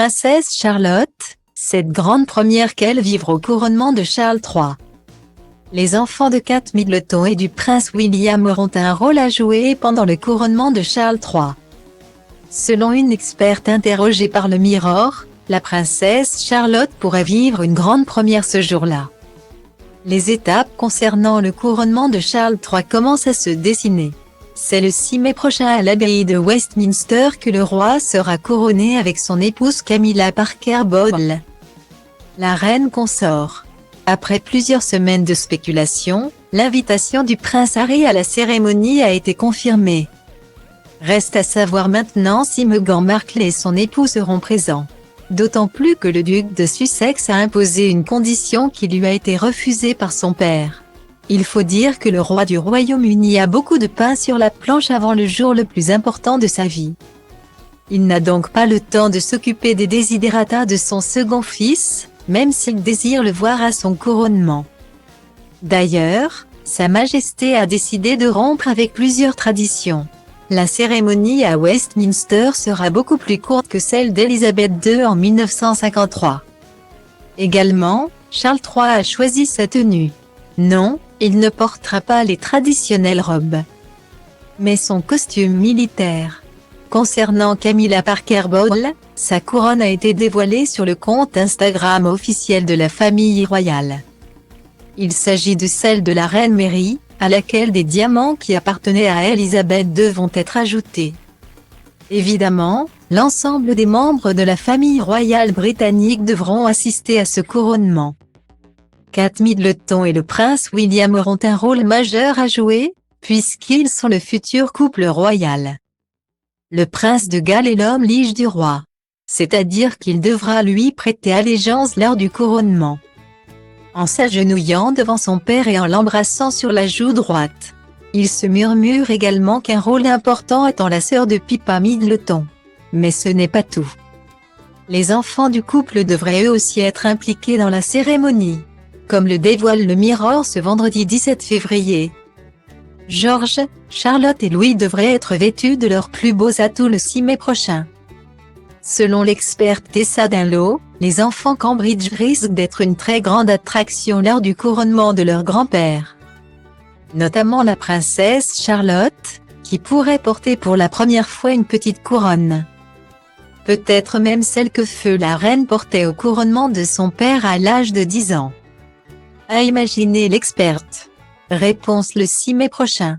princesse Charlotte, cette grande première qu'elle vivra au couronnement de Charles III. Les enfants de Kate Middleton et du prince William auront un rôle à jouer pendant le couronnement de Charles III. Selon une experte interrogée par le Mirror, la princesse Charlotte pourrait vivre une grande première ce jour-là. Les étapes concernant le couronnement de Charles III commencent à se dessiner. C'est le 6 mai prochain à l'abbaye de Westminster que le roi sera couronné avec son épouse Camilla Parker Bowles, la reine consort. Après plusieurs semaines de spéculation, l'invitation du prince Harry à la cérémonie a été confirmée. Reste à savoir maintenant si Meghan Markle et son époux seront présents. D'autant plus que le duc de Sussex a imposé une condition qui lui a été refusée par son père. Il faut dire que le roi du Royaume-Uni a beaucoup de pain sur la planche avant le jour le plus important de sa vie. Il n'a donc pas le temps de s'occuper des desiderata de son second fils, même s'il désire le voir à son couronnement. D'ailleurs, Sa Majesté a décidé de rompre avec plusieurs traditions. La cérémonie à Westminster sera beaucoup plus courte que celle d'Élisabeth II en 1953. Également, Charles III a choisi sa tenue. Non, il ne portera pas les traditionnelles robes, mais son costume militaire. Concernant Camilla Parker Bowles, sa couronne a été dévoilée sur le compte Instagram officiel de la famille royale. Il s'agit de celle de la reine Mary, à laquelle des diamants qui appartenaient à Élisabeth II vont être ajoutés. Évidemment, l'ensemble des membres de la famille royale britannique devront assister à ce couronnement. Kate Middleton et le prince William auront un rôle majeur à jouer, puisqu'ils sont le futur couple royal. Le prince de Galles est l'homme lige du roi, c'est-à-dire qu'il devra lui prêter allégeance lors du couronnement. En s'agenouillant devant son père et en l'embrassant sur la joue droite. Il se murmure également qu'un rôle important attend la sœur de Pippa Middleton. Mais ce n'est pas tout. Les enfants du couple devraient eux aussi être impliqués dans la cérémonie, comme le dévoile le Mirror ce vendredi 17 février. George, Charlotte et Louis devraient être vêtus de leurs plus beaux atouts le 6 mai prochain. Selon l'experte Tessa Dinlow, les enfants Cambridge risquent d'être une très grande attraction lors du couronnement de leur grand-père. Notamment la princesse Charlotte, qui pourrait porter pour la première fois une petite couronne. Peut-être même celle que feu la reine portait au couronnement de son père à l'âge de 10 ans. À imaginer l'experte. Réponse le 6 mai prochain.